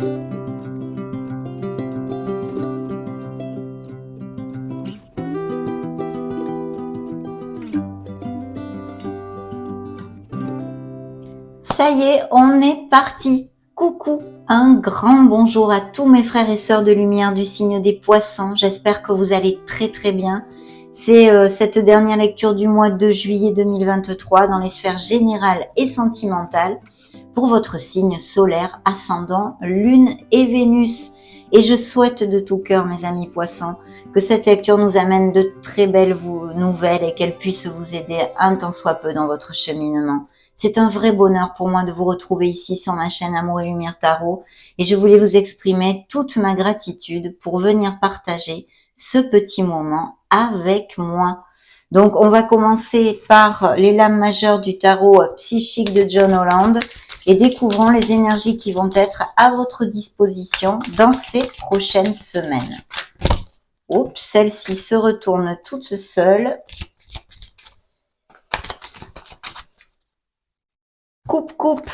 Ça y est, on est parti. Coucou, un grand bonjour à tous mes frères et sœurs de lumière du signe des poissons. J'espère que vous allez très bien. C'est cette dernière lecture du mois de juillet 2023 dans les sphères générales et sentimentales pour votre signe solaire, ascendant, lune et Vénus. Et je souhaite de tout cœur, mes amis poissons, que cette lecture nous amène de très belles nouvelles et qu'elle puisse vous aider un tant soit peu dans votre cheminement. C'est un vrai bonheur pour moi de vous retrouver ici sur ma chaîne Amour et Lumière Tarot et je voulais vous exprimer toute ma gratitude pour venir partager ce petit moment avec moi. Donc on va commencer par les lames majeures du tarot psychique de John Holland et découvrons les énergies qui vont être à votre disposition dans ces prochaines semaines. Oups, celle-ci se retourne toute seule. Coupe.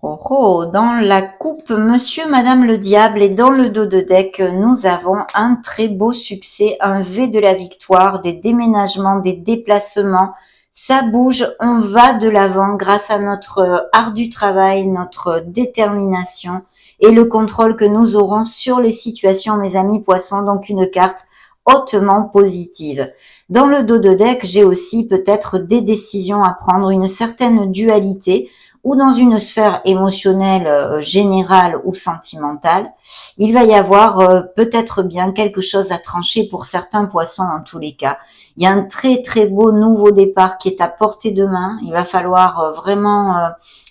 Oh, dans la coupe, monsieur, madame le diable, et dans le dos de deck, nous avons un très beau succès, un V de la victoire, des déménagements, des déplacements. Ça bouge, on va de l'avant grâce à notre art du travail, notre détermination et le contrôle que nous aurons sur les situations, mes amis poissons. Donc une carte hautement positive. Dans le dos de deck, j'ai aussi peut-être des décisions à prendre, une certaine dualité, ou dans une sphère émotionnelle générale ou sentimentale, il va y avoir peut-être bien quelque chose à trancher pour certains poissons en tous les cas. Il y a un très beau nouveau départ qui est à portée de main. Il va falloir vraiment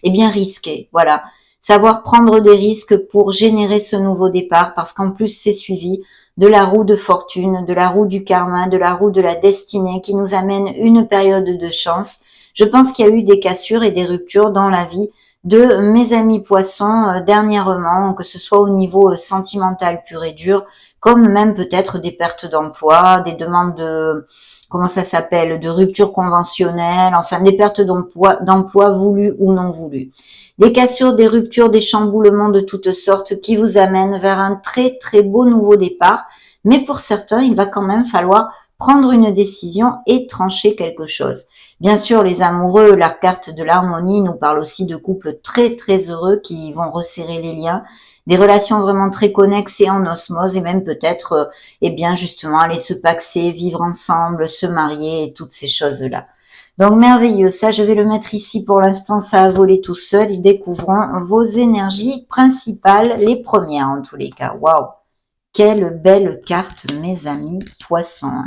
risquer, voilà. Savoir prendre des risques pour générer ce nouveau départ parce qu'en plus c'est suivi de la roue de fortune, de la roue du karma, de la roue de la destinée qui nous amène une période de chance. Je pense qu'il y a eu des cassures et des ruptures dans la vie de mes amis poissons dernièrement, que ce soit au niveau sentimental pur et dur, comme même peut-être des pertes d'emploi, des demandes de, de rupture conventionnelle, enfin des pertes d'emploi voulues ou non voulues. Des cassures, des ruptures, des chamboulements de toutes sortes qui vous amènent vers un très beau nouveau départ. Mais pour certains, il va quand même falloir prendre une décision et trancher quelque chose. Bien sûr, les amoureux, la carte de l'harmonie nous parle aussi de couples très heureux qui vont resserrer les liens, des relations vraiment très connexes et en osmose et même peut-être, justement, aller se paxer, vivre ensemble, se marier et toutes ces choses-là. Donc merveilleux, ça je vais le mettre ici pour l'instant, ça a volé tout seul et découvrons vos énergies principales, les premières en tous les cas. Waouh, quelle belle carte mes amis poissons.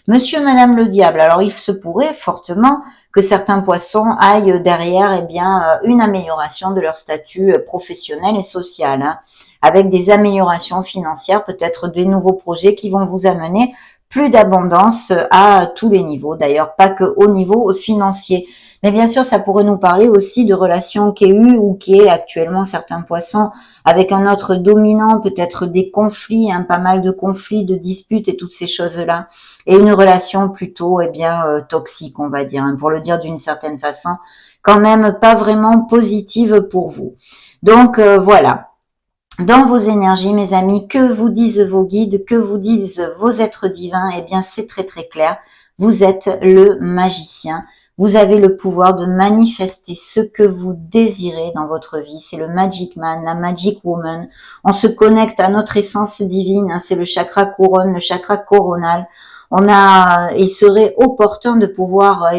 Monsieur, madame le diable, alors il se pourrait fortement que certains poissons aillent derrière une amélioration de leur statut professionnel et social, avec des améliorations financières, peut-être des nouveaux projets qui vont vous amener plus d'abondance à tous les niveaux, d'ailleurs pas que au niveau financier. Mais bien sûr, ça pourrait nous parler aussi de relations qui est eu ou qui est actuellement certains poissons avec un autre dominant, peut-être des conflits, pas mal de conflits, de disputes et toutes ces choses-là. Et une relation plutôt toxique, on va dire, pour le dire d'une certaine façon, quand même pas vraiment positive pour vous. Donc voilà. Dans vos énergies, mes amis, que vous disent vos guides, que vous disent vos êtres divins, c'est très clair. Vous êtes le magicien. Vous avez le pouvoir de manifester ce que vous désirez dans votre vie. C'est le Magic Man, la Magic Woman. On se connecte à notre essence divine. C'est le chakra couronne, le chakra coronal. Il serait opportun de pouvoir,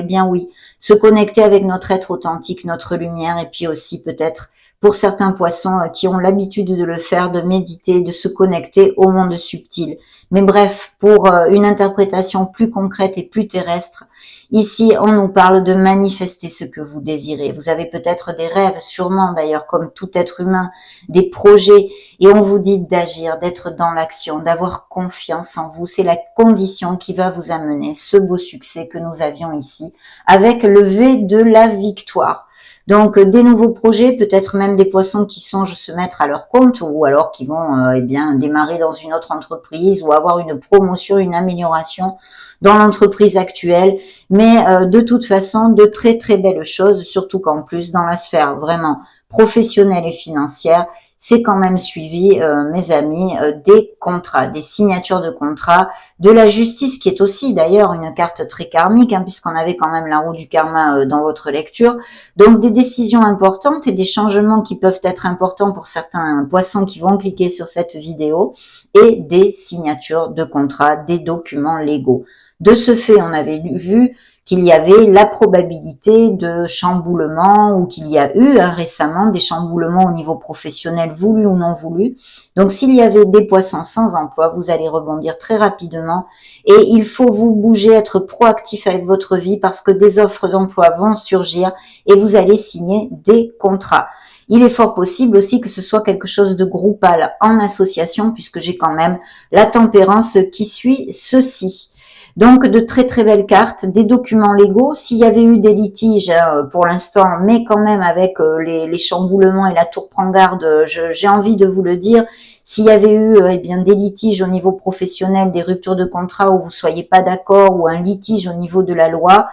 se connecter avec notre être authentique, notre lumière, et puis aussi peut-être pour certains poissons qui ont l'habitude de le faire, de méditer, de se connecter au monde subtil. Mais bref, pour une interprétation plus concrète et plus terrestre, ici on nous parle de manifester ce que vous désirez. Vous avez peut-être des rêves, sûrement d'ailleurs comme tout être humain, des projets, et on vous dit d'agir, d'être dans l'action, d'avoir confiance en vous. C'est la condition qui va vous amener ce beau succès que nous avions ici, avec le V de la victoire. Donc des nouveaux projets, peut-être même des poissons qui songent se mettre à leur compte ou alors qui vont démarrer dans une autre entreprise ou avoir une promotion, une amélioration dans l'entreprise actuelle. Mais de toute façon, de très belles choses, surtout qu'en plus dans la sphère vraiment professionnelle et financière, c'est quand même suivi, mes amis, des contrats, des signatures de contrats, de la justice, qui est aussi d'ailleurs une carte très karmique, hein, puisqu'on avait quand même la roue du karma dans votre lecture. Donc des décisions importantes et des changements qui peuvent être importants pour certains poissons qui vont cliquer sur cette vidéo, et des signatures de contrats, des documents légaux. De ce fait, on avait vu qu'il y avait la probabilité de chamboulement, ou qu'il y a eu récemment des chamboulements au niveau professionnel, voulu ou non voulu. Donc s'il y avait des poissons sans emploi, vous allez rebondir très rapidement, et il faut vous bouger, être proactif avec votre vie, parce que des offres d'emploi vont surgir et vous allez signer des contrats. Il est fort possible aussi que ce soit quelque chose de groupal, en association, puisque j'ai quand même la tempérance qui suit ceci. Donc de très très belles cartes, des documents légaux. S'il y avait eu des litiges pour l'instant, mais quand même avec les chamboulements et la tour prend garde, j'ai envie de vous le dire, s'il y avait eu eh bien des litiges au niveau professionnel, des ruptures de contrat où vous soyez pas d'accord, ou un litige au niveau de la loi,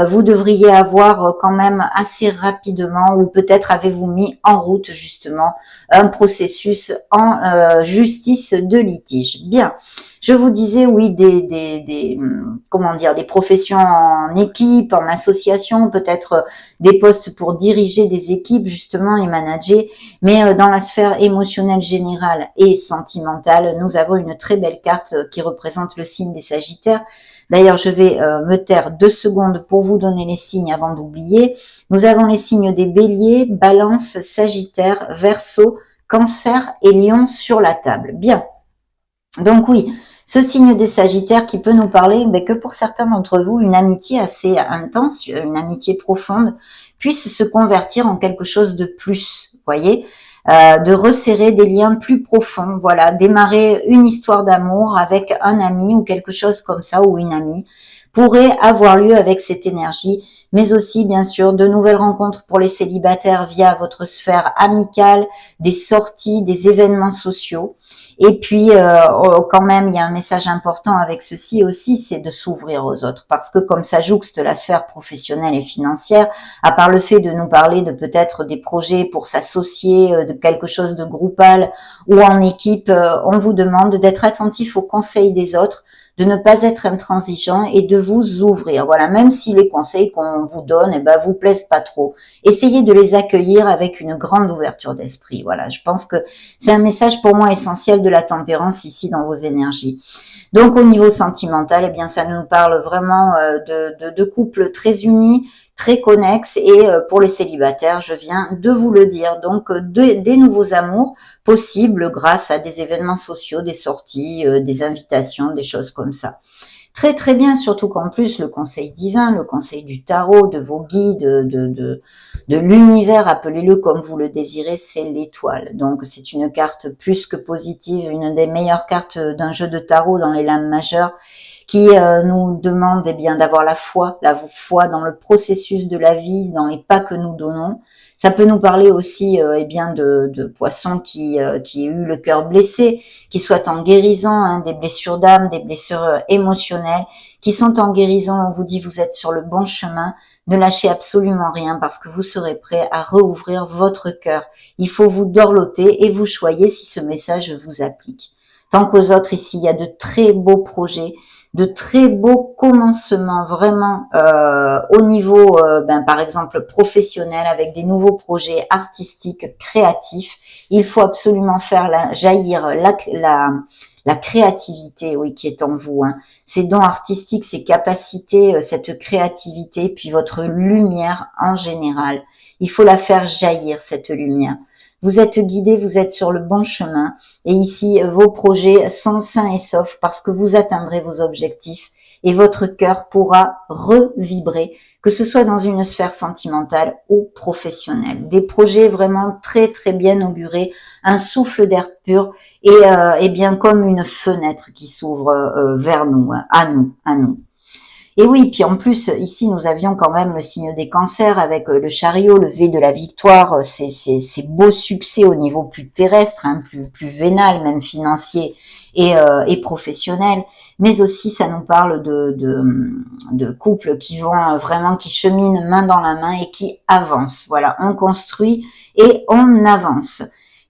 vous devriez avoir quand même assez rapidement, ou peut-être avez-vous mis en route justement un processus en justice de litige. Bien. Je vous disais, oui, comment dire, des professions en équipe, en association, peut-être des postes pour diriger des équipes justement et manager, mais dans la sphère émotionnelle générale et sentimentale, nous avons une très belle carte qui représente le signe des Sagittaires. D'ailleurs, je vais me taire 2 secondes pour vous donner les signes avant d'oublier. Nous avons les signes des Béliers, Balance, Sagittaire, Verseau, Cancer et Lion sur la table. Bien. Donc oui, ce signe des Sagittaires qui peut nous parler que pour certains d'entre vous, une amitié assez intense, une amitié profonde, puisse se convertir en quelque chose de plus, voyez, de resserrer des liens plus profonds, voilà, démarrer une histoire d'amour avec un ami ou quelque chose comme ça, ou une amie, pourrait avoir lieu avec cette énergie, mais aussi bien sûr de nouvelles rencontres pour les célibataires via votre sphère amicale, des sorties, des événements sociaux. Et puis, quand même, il y a un message important avec ceci aussi, c'est de s'ouvrir aux autres. Parce que comme ça jouxte la sphère professionnelle et financière, à part le fait de nous parler de peut-être des projets pour s'associer, de quelque chose de groupal ou en équipe, on vous demande d'être attentif aux conseils des autres, de ne pas être intransigeant et de vous ouvrir. Voilà, même si les conseils qu'on vous donne, vous plaisent pas trop, essayez de les accueillir avec une grande ouverture d'esprit. Voilà, je pense que c'est un message pour moi essentiel de la tempérance ici dans vos énergies. Donc au niveau sentimental, eh bien ça nous parle vraiment de couples très unis, très connexes, et pour les célibataires, je viens de vous le dire, donc des nouveaux amours possibles grâce à des événements sociaux, des sorties, des invitations, des choses comme ça. Très très bien, surtout qu'en plus le conseil divin, le conseil du tarot, de vos guides, de l'univers, appelez-le comme vous le désirez, c'est l'étoile. Donc c'est une carte plus que positive, une des meilleures cartes d'un jeu de tarot dans les lames majeures, qui nous demande bien d'avoir la foi dans le processus de la vie, dans les pas que nous donnons. Ça peut nous parler aussi bien de poissons qui aient eu le cœur blessé, qui soient en guérison, des blessures d'âme, des blessures émotionnelles, qui sont en guérison. On vous dit vous êtes sur le bon chemin. Ne lâchez absolument rien, parce que vous serez prêt à rouvrir votre cœur. Il faut vous dorloter et vous choyez si ce message vous applique. Tant qu'aux autres, ici, il y a de très beaux projets, de très beaux commencements, vraiment au niveau, par exemple, professionnel, avec des nouveaux projets artistiques, créatifs. Il faut absolument faire jaillir la créativité, oui, qui est en vous. Ces dons artistiques, ces capacités, cette créativité, puis votre lumière en général. Il faut la faire jaillir, cette lumière. Vous êtes guidé, vous êtes sur le bon chemin, et ici, vos projets sont sains et saufs parce que vous atteindrez vos objectifs et votre cœur pourra revibrer, que ce soit dans une sphère sentimentale ou professionnelle. Des projets vraiment très très bien augurés, un souffle d'air pur, et bien comme une fenêtre qui s'ouvre vers nous, à nous, à nous. Et oui, puis en plus, ici, nous avions quand même le signe des cancers avec le chariot, le V de la victoire, ces beaux succès au niveau plus terrestre, plus vénal, même financier et professionnel. Mais aussi, ça nous parle de couples qui vont vraiment, qui cheminent main dans la main et qui avancent. Voilà, on construit et on avance.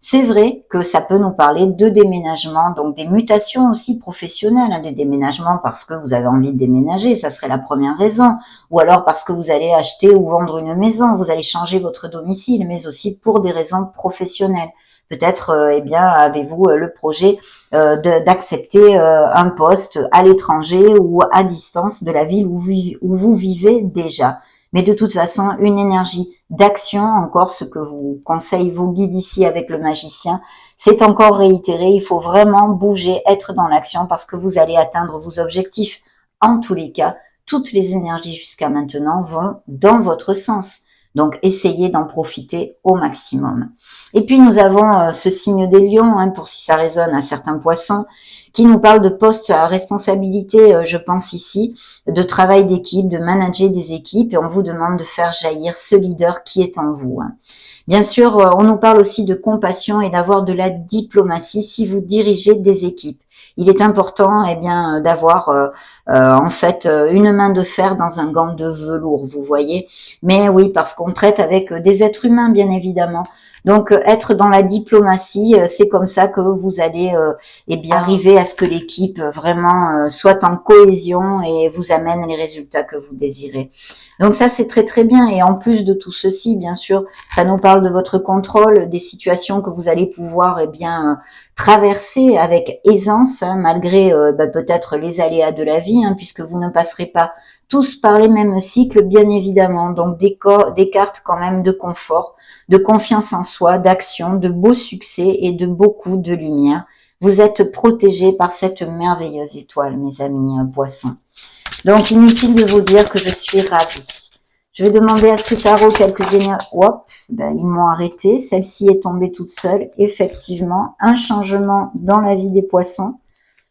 c'est vrai que ça peut nous parler de déménagement, donc des mutations aussi professionnelles, hein, des déménagements parce que vous avez envie de déménager, ça serait la première raison, ou alors parce que vous allez acheter ou vendre une maison, vous allez changer votre domicile, mais aussi pour des raisons professionnelles. Peut-être, eh bien, avez-vous le projet d'accepter un poste à l'étranger ou à distance de la ville où vous vivez déjà. Mais de toute façon, une énergie d'action, encore ce que vous conseillent vos guides ici avec le magicien, c'est encore réitéré, il faut vraiment bouger, être dans l'action parce que vous allez atteindre vos objectifs. En tous les cas, toutes les énergies jusqu'à maintenant vont dans votre sens. Donc, essayez d'en profiter au maximum. Et puis, nous avons ce signe des lions, hein, pour si ça résonne à certains poissons, qui nous parle de postes à responsabilité, je pense ici, de travail d'équipe, de manager des équipes, et on vous demande de faire jaillir ce leader qui est en vous. Hein. Bien sûr, on nous parle aussi de compassion et d'avoir de la diplomatie si vous dirigez des équipes. Il est important, eh bien, d'avoir en fait une main de fer dans un gant de velours, vous voyez. Mais oui, parce qu'on traite avec des êtres humains, bien évidemment. Donc, être dans la diplomatie, c'est comme ça que vous allez eh bien arriver à ce que l'équipe vraiment soit en cohésion et vous amène les résultats que vous désirez. Donc ça, c'est très très bien. Et en plus de tout ceci, bien sûr, ça nous parle de votre contrôle, des situations que vous allez pouvoir eh bien traverser avec aisance, hein, malgré peut-être les aléas de la vie, hein, puisque vous ne passerez pas tous par les mêmes cycles, bien évidemment. Donc des cartes quand même de confort, de confiance en soi, d'action, de beaux succès et de beaucoup de lumière. Vous êtes protégés par cette merveilleuse étoile, mes amis poissons. Donc, inutile de vous dire que je suis ravie. Je vais demander à ce tarot quelques énergies. Hop, ils m'ont arrêté. Celle-ci est tombée toute seule. Effectivement, un changement dans la vie des poissons.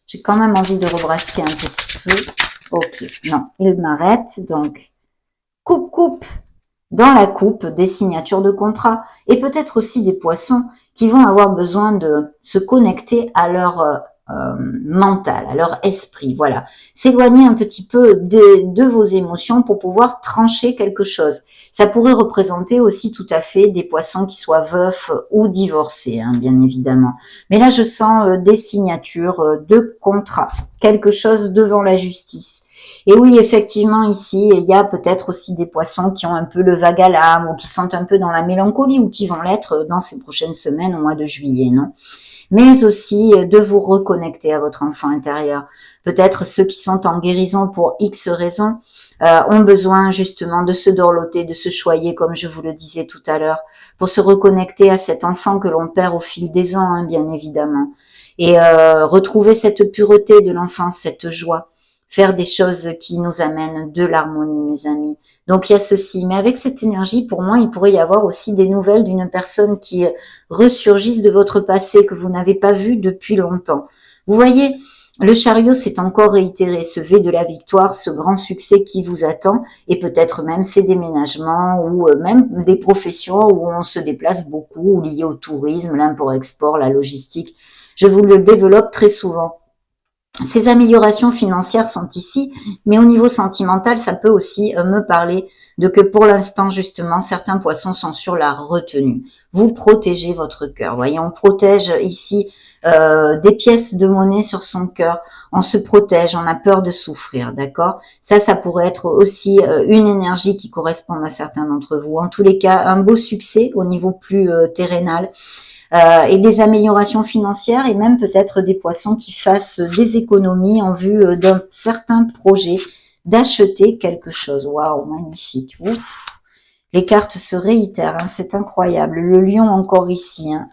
J'ai quand même envie de rebrasser un petit peu. Ok, non, il m'arrête. Donc, coupe dans la coupe des signatures de contrat. Et peut-être aussi des poissons qui vont avoir besoin de se connecter à leur mental, à leur esprit, voilà. S'éloigner un petit peu de vos émotions pour pouvoir trancher quelque chose. Ça pourrait représenter aussi tout à fait des poissons qui soient veufs ou divorcés, hein, bien évidemment. Mais là, je sens des signatures de contrat, quelque chose devant la justice. Et oui, effectivement, ici, il y a peut-être aussi des poissons qui ont un peu le vague à l'âme ou qui sont un peu dans la mélancolie ou qui vont l'être dans ces prochaines semaines au mois de juillet, non ? Mais aussi de vous reconnecter à votre enfant intérieur. Peut-être ceux qui sont en guérison pour X raisons ont besoin justement de se dorloter, de se choyer, comme je vous le disais tout à l'heure, pour se reconnecter à cet enfant que l'on perd au fil des ans, hein, bien évidemment. Et retrouver cette pureté de l'enfance, cette joie. Faire des choses qui nous amènent de l'harmonie, mes amis. Donc il y a ceci, mais avec cette énergie, pour moi, il pourrait y avoir aussi des nouvelles d'une personne qui ressurgisse de votre passé que vous n'avez pas vu depuis longtemps. Vous voyez, le chariot s'est encore réitéré, ce V de la victoire, ce grand succès qui vous attend, et peut-être même ces déménagements ou même des professions où on se déplace beaucoup, liées au tourisme, l'import-export, la logistique. Je vous le développe très souvent. Ces améliorations financières sont ici, mais au niveau sentimental, ça peut aussi me parler de que pour l'instant, justement, certains poissons sont sur la retenue. Vous protégez votre cœur. Vous voyez, on protège ici des pièces de monnaie sur son cœur. On se protège, on a peur de souffrir, d'accord ? Ça pourrait être aussi une énergie qui correspond à certains d'entre vous. En tous les cas, un beau succès au niveau plus terrénal. Et des améliorations financières et même peut-être des poissons qui fassent des économies en vue d'un certain projet, d'acheter quelque chose. Waouh, magnifique. Ouf. Les cartes se réitèrent, hein, c'est incroyable. Le lion encore ici, hein.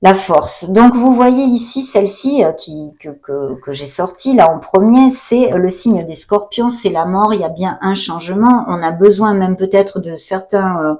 La force. Donc vous voyez ici celle-ci que j'ai sortie là en premier, c'est le signe des scorpions, c'est la mort, il y a bien un changement, on a besoin même peut-être de certains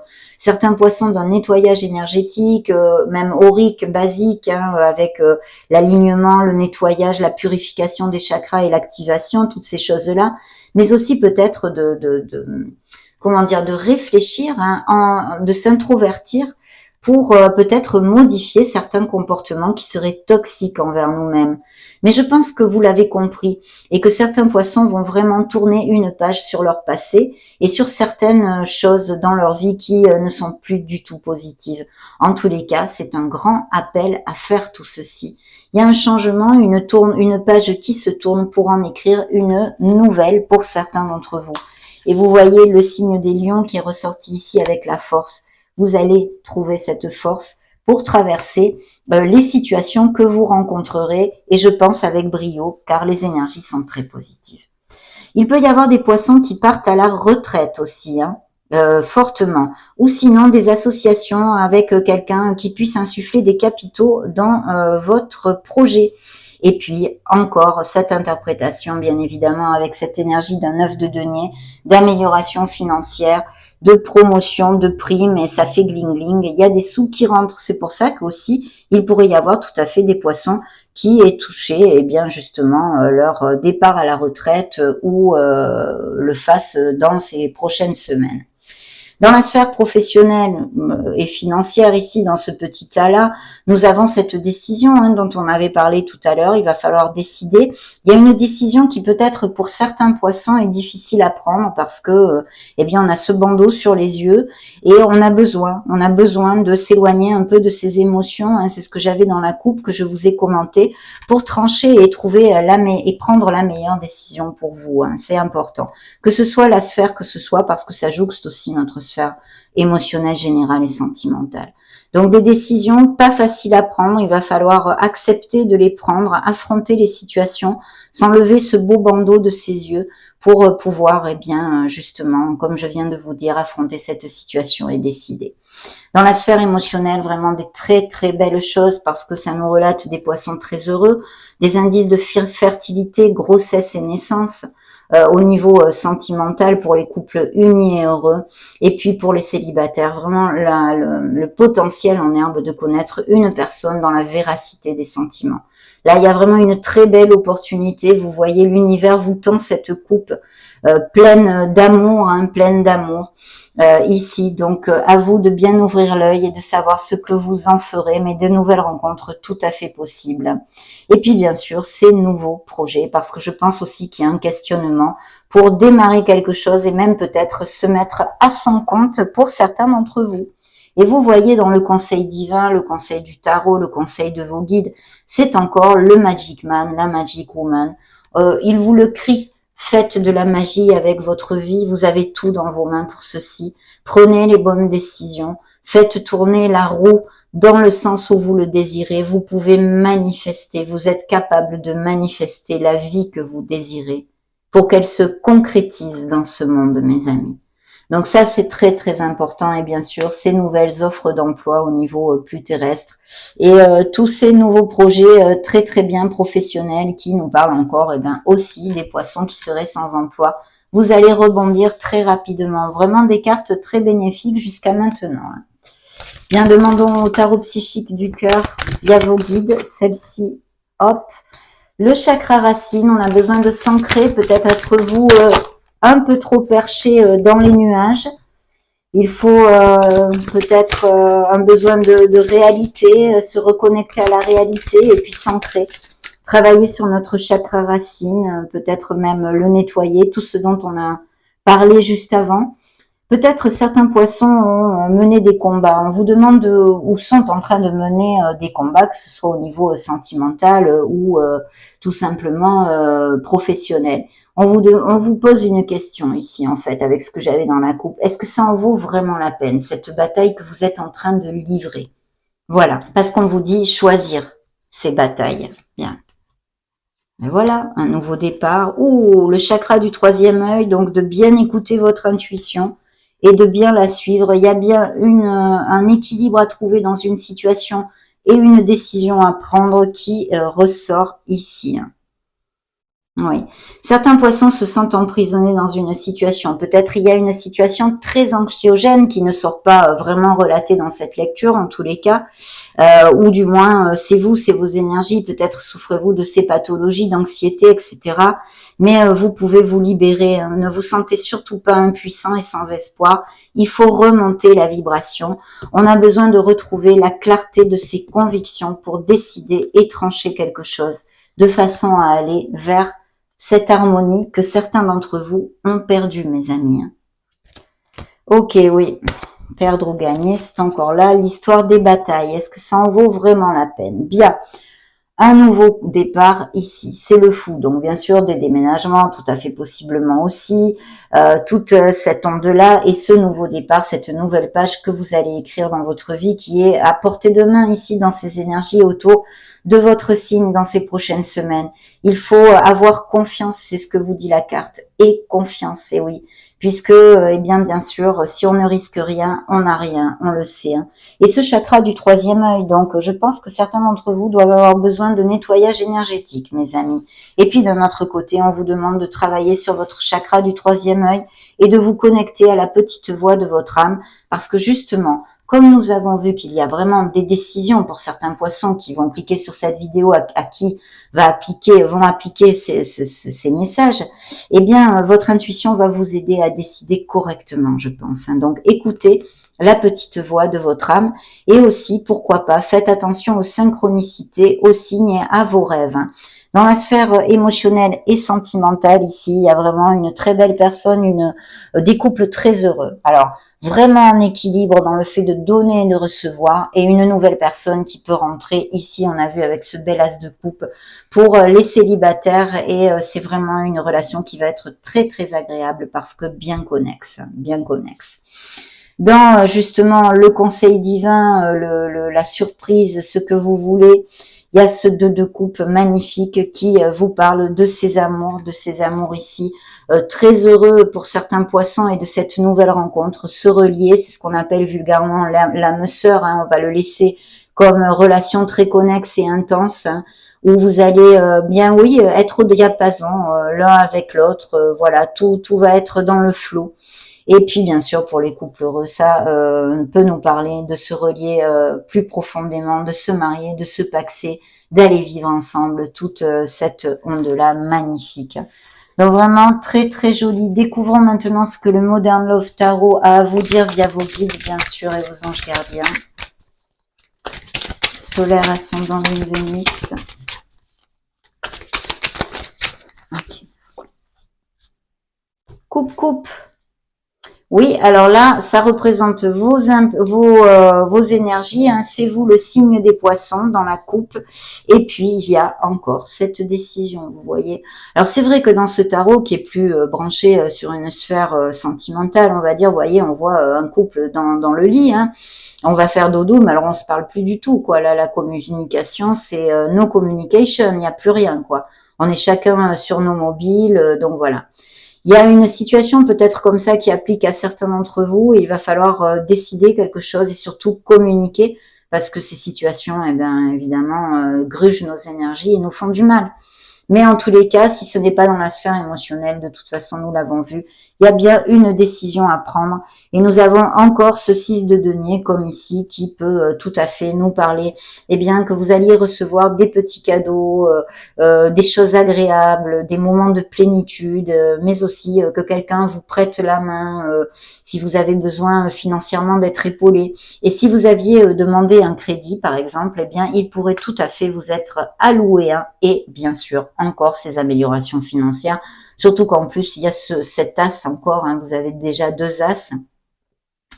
poissons d'un nettoyage énergétique, même aurique, basique, hein, avec l'alignement, le nettoyage, la purification des chakras et l'activation, toutes ces choses-là, mais aussi peut-être de réfléchir, hein, de s'introvertir, pour peut-être modifier certains comportements qui seraient toxiques envers nous-mêmes. Mais je pense que vous l'avez compris et que certains poissons vont vraiment tourner une page sur leur passé et sur certaines choses dans leur vie qui ne sont plus du tout positives. En tous les cas, c'est un grand appel à faire tout ceci. Il y a un changement, une page qui se tourne pour en écrire une nouvelle pour certains d'entre vous. Et vous voyez le signe des lions qui est ressorti ici avec la force. Vous allez trouver cette force pour traverser les situations que vous rencontrerez, et je pense avec brio, car les énergies sont très positives. Il peut y avoir des poissons qui partent à la retraite aussi, fortement, ou sinon des associations avec quelqu'un qui puisse insuffler des capitaux dans votre projet. Et puis encore cette interprétation, bien évidemment, avec cette énergie d'un œuf de denier, d'amélioration financière, de promotion, de primes, et ça fait gling-gling. Il y a des sous qui rentrent. C'est pour ça qu'aussi, il pourrait y avoir tout à fait des poissons qui est touché, eh bien justement, leur départ à la retraite ou le fassent dans ces prochaines semaines. Dans la sphère professionnelle et financière, ici, dans ce petit tas-là, nous avons cette décision dont on avait parlé tout à l'heure. Il va falloir décider. Il y a une décision qui peut-être pour certains poissons est difficile à prendre parce que, eh bien, on a ce bandeau sur les yeux et on a besoin de s'éloigner un peu de ces émotions. C'est ce que j'avais dans la coupe que je vous ai commenté pour trancher et trouver et prendre la meilleure décision pour vous. C'est important. Que ce soit la sphère, que ce soit parce que ça jouxte aussi notre sphère émotionnelle, générale et sentimentale. Donc des décisions pas faciles à prendre, il va falloir accepter de les prendre, affronter les situations, s'enlever ce beau bandeau de ses yeux pour pouvoir, eh bien, justement, comme je viens de vous dire, affronter cette situation et décider. Dans la sphère émotionnelle, vraiment des très très belles choses parce que ça nous relate des poissons très heureux, des indices de fertilité, grossesse et naissance, au niveau sentimental pour les couples unis et heureux, et puis pour les célibataires, vraiment le potentiel en herbe de connaître une personne dans la véracité des sentiments. Là, il y a vraiment une très belle opportunité. Vous voyez, l'univers vous tend cette coupe pleine d'amour, pleine d'amour. Ici, donc à vous de bien ouvrir l'œil et de savoir ce que vous en ferez, mais de nouvelles rencontres tout à fait possibles. Et puis bien sûr, ces nouveaux projets, parce que je pense aussi qu'il y a un questionnement pour démarrer quelque chose et même peut-être se mettre à son compte pour certains d'entre vous. Et vous voyez dans le conseil divin, le conseil du tarot, le conseil de vos guides, c'est encore le Magic Man, la Magic Woman. Il vous le crie. Faites de la magie avec votre vie, vous avez tout dans vos mains pour ceci. Prenez les bonnes décisions, faites tourner la roue dans le sens où vous le désirez. Vous pouvez manifester, vous êtes capable de manifester la vie que vous désirez pour qu'elle se concrétise dans ce monde, mes amis. Donc ça, c'est très très important et bien sûr, ces nouvelles offres d'emploi au niveau plus terrestre et tous ces nouveaux projets très très bien professionnels qui nous parlent encore aussi des poissons qui seraient sans emploi. Vous allez rebondir très rapidement. Vraiment des cartes très bénéfiques jusqu'à maintenant. Bien, demandons au tarot psychique du cœur via vos guides. Celle-ci, hop. Le chakra racine, on a besoin de s'ancrer, peut-être être vous un peu trop perché dans les nuages. Il faut peut-être un besoin de réalité, se reconnecter à la réalité et puis s'ancrer. Travailler sur notre chakra racine, peut-être même le nettoyer, tout ce dont on a parlé juste avant. Peut-être certains poissons ont mené des combats. On vous demande ou sont en train de mener des combats, que ce soit au niveau sentimental ou tout simplement professionnel. On vous pose une question ici, en fait, avec ce que j'avais dans la coupe. Est-ce que ça en vaut vraiment la peine, cette bataille que vous êtes en train de livrer? Voilà, parce qu'on vous dit choisir ces batailles. Bien. Et voilà, un nouveau départ. Ouh, le chakra du troisième œil, donc de bien écouter votre intuition et de bien la suivre. Il y a bien un équilibre à trouver dans une situation et une décision à prendre qui ressort ici. Oui. Certains poissons se sentent emprisonnés dans une situation. Peut-être il y a une situation très anxiogène qui ne sort pas vraiment relatée dans cette lecture, en tous les cas. Ou du moins c'est vous, c'est vos énergies, peut-être souffrez-vous de ces pathologies d'anxiété, etc. Mais vous pouvez vous libérer, hein. Ne vous sentez surtout pas impuissant et sans espoir. Il faut remonter la vibration. On a besoin de retrouver la clarté de ses convictions pour décider et trancher quelque chose, de façon à aller vers cette harmonie que certains d'entre vous ont perdue, mes amis. Ok, oui. Perdre ou gagner, c'est encore là. L'histoire des batailles, est-ce que ça en vaut vraiment la peine? Bien, un nouveau départ ici, c'est le fou. Donc bien sûr, des déménagements, tout à fait possiblement aussi, toute cette onde-là et ce nouveau départ, cette nouvelle page que vous allez écrire dans votre vie qui est à portée de main ici dans ces énergies autour de votre signe dans ces prochaines semaines. Il faut avoir confiance, c'est ce que vous dit la carte, et confiance, et oui. Puisque, eh bien sûr, si on ne risque rien, on n'a rien, on le sait, hein. Et ce chakra du troisième œil, donc je pense que certains d'entre vous doivent avoir besoin de nettoyage énergétique, mes amis. Et puis d'un autre côté, on vous demande de travailler sur votre chakra du troisième œil et de vous connecter à la petite voix de votre âme, parce que justement, comme nous avons vu qu'il y a vraiment des décisions pour certains poissons qui vont cliquer sur cette vidéo, à qui vont appliquer ces messages, eh bien, votre intuition va vous aider à décider correctement, je pense, hein. Donc, écoutez la petite voix de votre âme et aussi, pourquoi pas, faites attention aux synchronicités, aux signes et à vos rêves, hein. Dans la sphère émotionnelle et sentimentale, ici, il y a vraiment une très belle personne, des couples très heureux. Alors, vraiment en équilibre dans le fait de donner et de recevoir, et une nouvelle personne qui peut rentrer ici, on a vu avec ce bel as de coupe, pour les célibataires, et c'est vraiment une relation qui va être très très agréable parce que bien connexe, bien connexe. Dans justement le conseil divin, la surprise, ce que vous voulez, il y a ce 2 de coupe magnifique qui vous parle de ces amours ici, très heureux pour certains poissons et de cette nouvelle rencontre, se relier, c'est ce qu'on appelle vulgairement l'âme sœur, hein, on va le laisser comme relation très connexe et intense, hein, où vous allez bien oui être au diapason l'un avec l'autre, voilà, tout va être dans le flot. Et puis bien sûr pour les couples heureux, ça peut nous parler de se relier plus profondément, de se marier, de se paxer, d'aller vivre ensemble toute cette onde-là magnifique. Donc vraiment très très joli. Découvrons maintenant ce que le Modern Love Tarot a à vous dire via vos guides bien sûr et vos anges gardiens. Solaire, ascendant, lune, Vénus. Okay. Coupe. Oui, alors là, ça représente vos énergies, hein, c'est vous le signe des poissons dans la coupe. Et puis, il y a encore cette décision, vous voyez. Alors, c'est vrai que dans ce tarot qui est plus branché sur une sphère sentimentale, on va dire, vous voyez, on voit un couple dans le lit, hein. On va faire dodo, mais alors on se parle plus du tout, quoi. Là, la communication, c'est no communication, il n'y a plus rien, quoi. On est chacun sur nos mobiles, donc voilà. Il y a une situation peut-être comme ça qui applique à certains d'entre vous et il va falloir décider quelque chose et surtout communiquer parce que ces situations, eh bien, évidemment, grugent nos énergies et nous font du mal. Mais en tous les cas, si ce n'est pas dans la sphère émotionnelle, de toute façon, nous l'avons vu, il y a bien une décision à prendre. Et nous avons encore ce 6 de denier, comme ici, qui peut tout à fait nous parler, eh bien, que vous alliez recevoir des petits cadeaux, des choses agréables, des moments de plénitude, mais aussi que quelqu'un vous prête la main, si vous avez besoin financièrement d'être épaulé. Et si vous aviez demandé un crédit, par exemple, eh bien, il pourrait tout à fait vous être alloué, hein, et bien sûr, encore ces améliorations financières. Surtout qu'en plus, il y a cet as encore, hein, vous avez déjà 2 as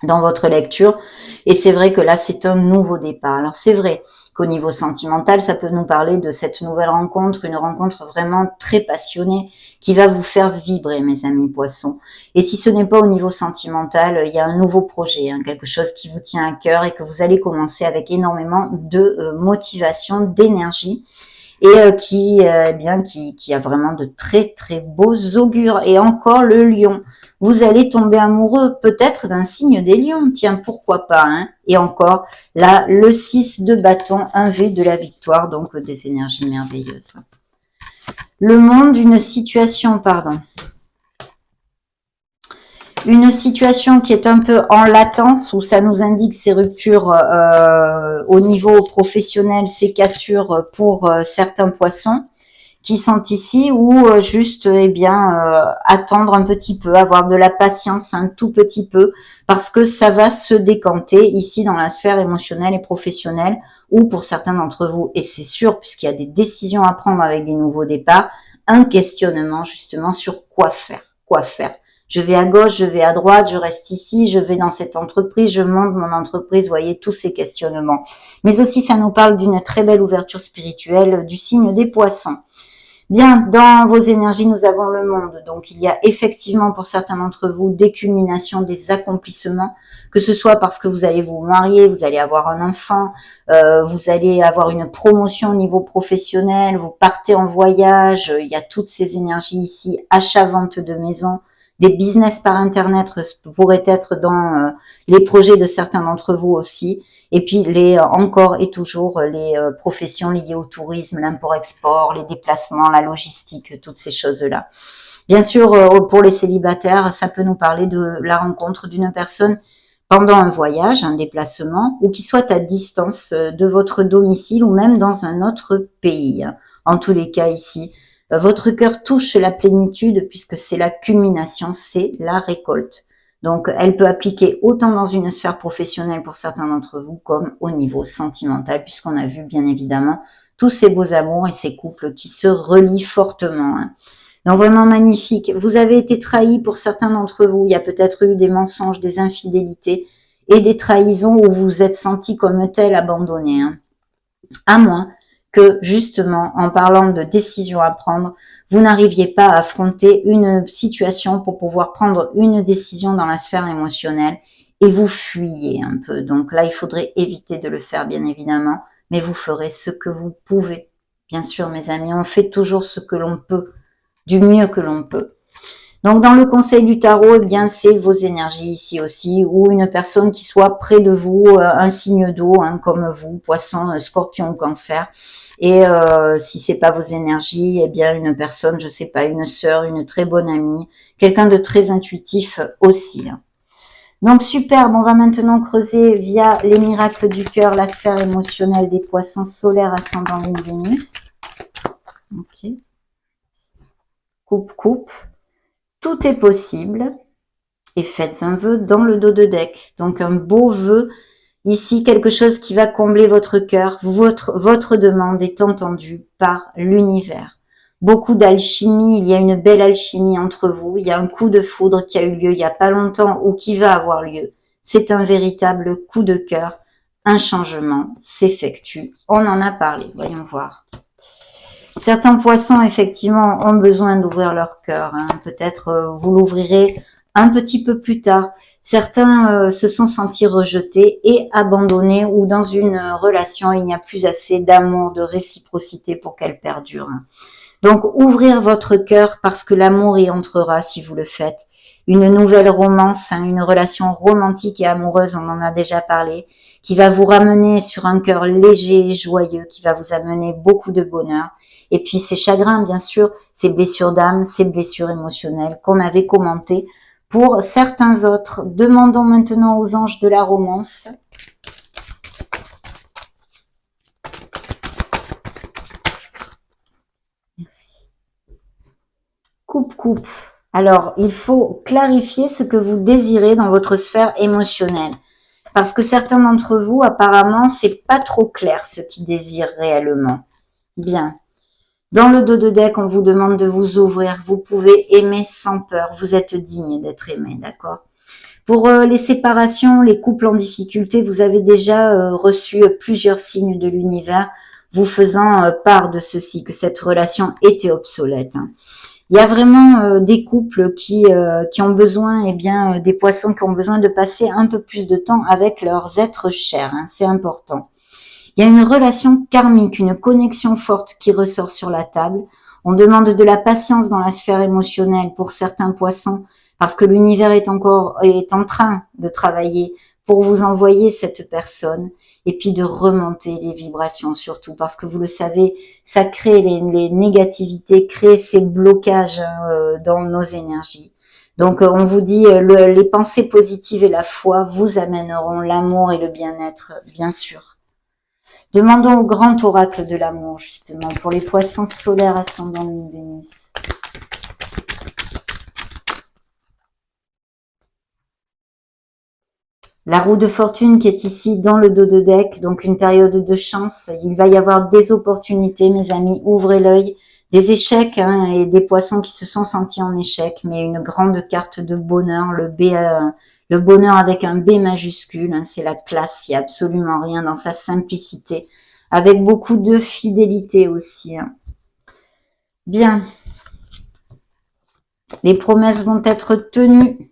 dans votre lecture. Et c'est vrai que là, c'est un nouveau départ. Alors, c'est vrai qu'au niveau sentimental, ça peut nous parler de cette nouvelle rencontre, une rencontre vraiment très passionnée qui va vous faire vibrer, mes amis poissons. Et si ce n'est pas au niveau sentimental, il y a un nouveau projet, hein, quelque chose qui vous tient à cœur et que vous allez commencer avec énormément de motivation, d'énergie et qui a vraiment de très très beaux augures. Et encore le lion, vous allez tomber amoureux peut-être d'un signe des lions, tiens, pourquoi pas, hein. Et encore là, le 6 de bâton, un V de la victoire, donc des énergies merveilleuses. Le monde, une situation, pardon. Une situation qui est un peu en latence, où ça nous indique ces ruptures au niveau professionnel, ces cassures pour certains poissons qui sont ici, ou juste attendre un petit peu, avoir de la patience un tout petit peu, parce que ça va se décanter ici dans la sphère émotionnelle et professionnelle, ou pour certains d'entre vous, et c'est sûr puisqu'il y a des décisions à prendre avec des nouveaux départs, un questionnement justement sur quoi faire, quoi faire. Je vais à gauche, je vais à droite, je reste ici, je vais dans cette entreprise, je monte mon entreprise, vous voyez, tous ces questionnements. Mais aussi, ça nous parle d'une très belle ouverture spirituelle du signe des poissons. Bien, dans vos énergies, nous avons le monde. Donc, il y a effectivement pour certains d'entre vous des culminations, des accomplissements, que ce soit parce que vous allez vous marier, vous allez avoir un enfant, vous allez avoir une promotion au niveau professionnel, vous partez en voyage, il y a toutes ces énergies ici, achat-vente de maison, des business par Internet pourraient être dans les projets de certains d'entre vous aussi. Et puis les encore et toujours les professions liées au tourisme, l'import-export, les déplacements, la logistique, toutes ces choses-là. Bien sûr, pour les célibataires, ça peut nous parler de la rencontre d'une personne pendant un voyage, un déplacement, ou qui soit à distance de votre domicile ou même dans un autre pays. En tous les cas ici, votre cœur touche la plénitude puisque c'est la culmination, c'est la récolte. Donc, elle peut appliquer autant dans une sphère professionnelle pour certains d'entre vous comme au niveau sentimental, puisqu'on a vu bien évidemment tous ces beaux amours et ces couples qui se relient fortement. Donc, vraiment magnifique. Vous avez été trahi pour certains d'entre vous. Il y a peut-être eu des mensonges, des infidélités et des trahisons où vous vous êtes senti comme tel abandonné. À moins que, justement, en parlant de décisions à prendre, vous n'arriviez pas à affronter une situation pour pouvoir prendre une décision dans la sphère émotionnelle et vous fuyez un peu. Donc là, il faudrait éviter de le faire, bien évidemment, mais vous ferez ce que vous pouvez. Bien sûr, mes amis, on fait toujours ce que l'on peut, du mieux que l'on peut. Donc, dans le conseil du tarot, eh bien, c'est vos énergies ici aussi, ou une personne qui soit près de vous, un signe d'eau, comme vous, poisson, scorpion ou cancer. Et si c'est pas vos énergies, eh bien, une personne, je sais pas, une sœur, une très bonne amie, quelqu'un de très intuitif aussi. Donc, superbe, on va maintenant creuser via les miracles du cœur, la sphère émotionnelle des poissons solaires ascendant Lune Vénus. Ok. Coupe. Tout est possible et faites un vœu dans le dos de deck. Donc un beau vœu, ici quelque chose qui va combler votre cœur. Votre demande est entendue par l'univers. Beaucoup d'alchimie, il y a une belle alchimie entre vous. Il y a un coup de foudre qui a eu lieu il n'y a pas longtemps ou qui va avoir lieu. C'est un véritable coup de cœur. Un changement s'effectue. On en a parlé, voyons voir. Certains poissons, effectivement, ont besoin d'ouvrir leur cœur. Peut-être vous l'ouvrirez un petit peu plus tard. Certains se sont sentis rejetés et abandonnés ou dans une relation, il n'y a plus assez d'amour, de réciprocité pour qu'elle perdure. Donc, ouvrir votre cœur parce que l'amour y entrera si vous le faites. Une nouvelle romance, une relation romantique et amoureuse, on en a déjà parlé, qui va vous ramener sur un cœur léger et joyeux, qui va vous amener beaucoup de bonheur. Et puis ces chagrins, bien sûr, ces blessures d'âme, ces blessures émotionnelles qu'on avait commentées pour certains autres. Demandons maintenant aux anges de la romance. Merci. Coupe. Alors, il faut clarifier ce que vous désirez dans votre sphère émotionnelle. Parce que certains d'entre vous, apparemment, c'est pas trop clair ce qu'ils désirent réellement. Bien. Dans le dos de deck, on vous demande de vous ouvrir. Vous pouvez aimer sans peur. Vous êtes digne d'être aimé, d'accord? Pour les séparations, les couples en difficulté, vous avez déjà reçu plusieurs signes de l'univers vous faisant part de ceci, que cette relation était obsolète. Il y a vraiment des couples qui ont besoin, des poissons qui ont besoin de passer un peu plus de temps avec leurs êtres chers. C'est important. Il y a une relation karmique, une connexion forte qui ressort sur la table. On demande de la patience dans la sphère émotionnelle pour certains poissons parce que l'univers est en train de travailler pour vous envoyer cette personne. et puis de remonter les vibrations surtout, parce que vous le savez, ça crée les négativités, crée ces blocages dans nos énergies. Donc on vous dit, les pensées positives et la foi vous amèneront l'amour et le bien-être, bien sûr. Demandons au grand oracle de l'amour, justement, pour les poissons solaires ascendant Lune Vénus. La roue de fortune qui est ici dans le dos de deck, donc une période de chance. Il va y avoir des opportunités, mes amis, ouvrez l'œil. Des échecs hein, et des poissons qui se sont sentis en échec, mais une grande carte de bonheur, le bonheur avec un B majuscule, hein, c'est la classe, il n'y a absolument rien dans sa simplicité, avec beaucoup de fidélité aussi. Hein. Bien, les promesses vont être tenues.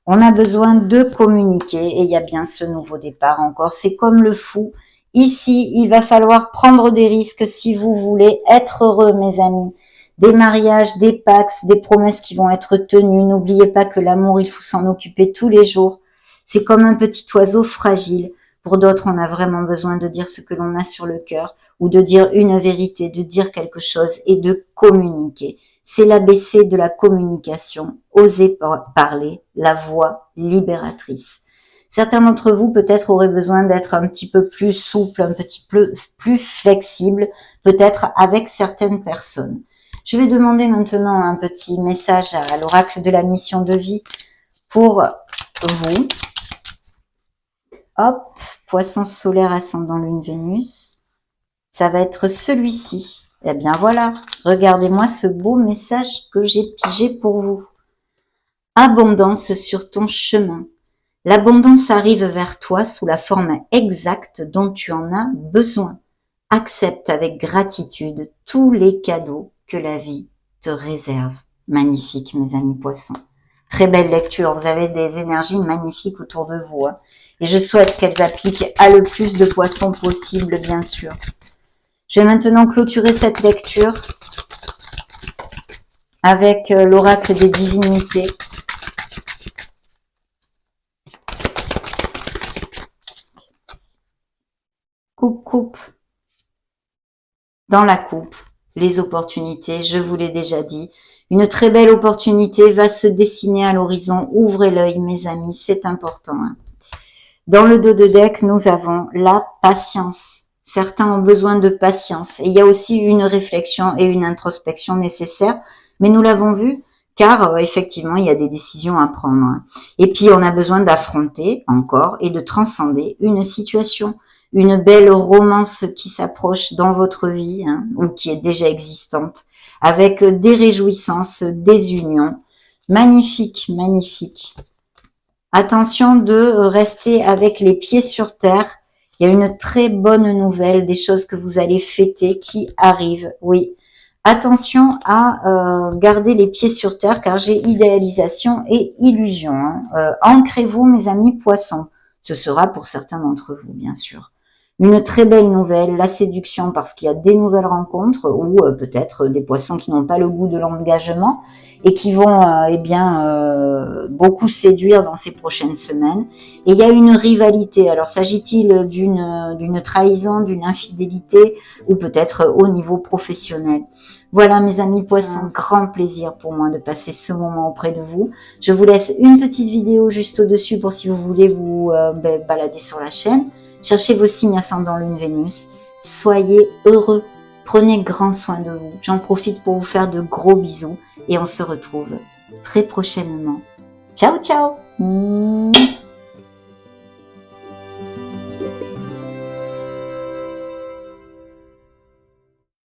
On a besoin de communiquer et il y a bien ce nouveau départ encore. C'est comme le fou. Ici, il va falloir prendre des risques si vous voulez être heureux, mes amis. Des mariages, des pax, des promesses qui vont être tenues. N'oubliez pas que l'amour, il faut s'en occuper tous les jours. C'est comme un petit oiseau fragile. Pour d'autres, on a vraiment besoin de dire ce que l'on a sur le cœur ou de dire une vérité, de dire quelque chose et de communiquer. C'est l'ABC de la communication. Osez parler, la voix libératrice. Certains d'entre vous peut-être auraient besoin d'être un petit peu plus souple, un petit peu plus flexible, peut-être avec certaines personnes. Je vais demander maintenant un petit message à l'oracle de la mission de vie pour vous. Hop, poisson solaire ascendant Lune Vénus. Ça va être celui-ci. Eh bien voilà, regardez-moi ce beau message que j'ai pigé pour vous. Abondance sur ton chemin. L'abondance arrive vers toi sous la forme exacte dont tu en as besoin. Accepte avec gratitude tous les cadeaux que la vie te réserve. Magnifique, mes amis poissons. Très belle lecture, vous avez des énergies magnifiques autour de vous. Hein. Et je souhaite qu'elles appliquent à le plus de poissons possible, bien sûr. Je vais maintenant clôturer cette lecture avec l'oracle des divinités. Coupe. Dans la coupe, les opportunités, je vous l'ai déjà dit. Une très belle opportunité va se dessiner à l'horizon. Ouvrez l'œil, mes amis, c'est important. Hein. Dans le dos de deck, nous avons la patience. Certains ont besoin de patience. Et il y a aussi une réflexion et une introspection nécessaires. Mais nous l'avons vu, car effectivement, il y a des décisions à prendre. Et puis, on a besoin d'affronter encore et de transcender une situation. Une belle romance qui s'approche dans votre vie, hein, ou qui est déjà existante, avec des réjouissances, des unions. Magnifique, magnifique. Attention de rester avec les pieds sur terre. Il y a une très bonne nouvelle, des choses que vous allez fêter qui arrivent, oui. Attention à garder les pieds sur terre, car j'ai idéalisation et illusion. Hein. Ancrez-vous, mes amis poissons. Ce sera pour certains d'entre vous, bien sûr. Une très belle nouvelle, la séduction, parce qu'il y a des nouvelles rencontres ou peut-être des poissons qui n'ont pas le goût de l'engagement et qui vont beaucoup séduire dans ces prochaines semaines. Et il y a une rivalité. Alors s'agit-il d'une trahison, d'une infidélité ou peut-être au niveau professionnel? Voilà mes amis poissons, grand plaisir pour moi de passer ce moment auprès de vous. Je vous laisse une petite vidéo juste au-dessus pour si vous voulez vous balader sur la chaîne. Cherchez vos signes ascendant Lune Vénus. Soyez heureux. Prenez grand soin de vous. J'en profite pour vous faire de gros bisous et on se retrouve très prochainement. Ciao, ciao!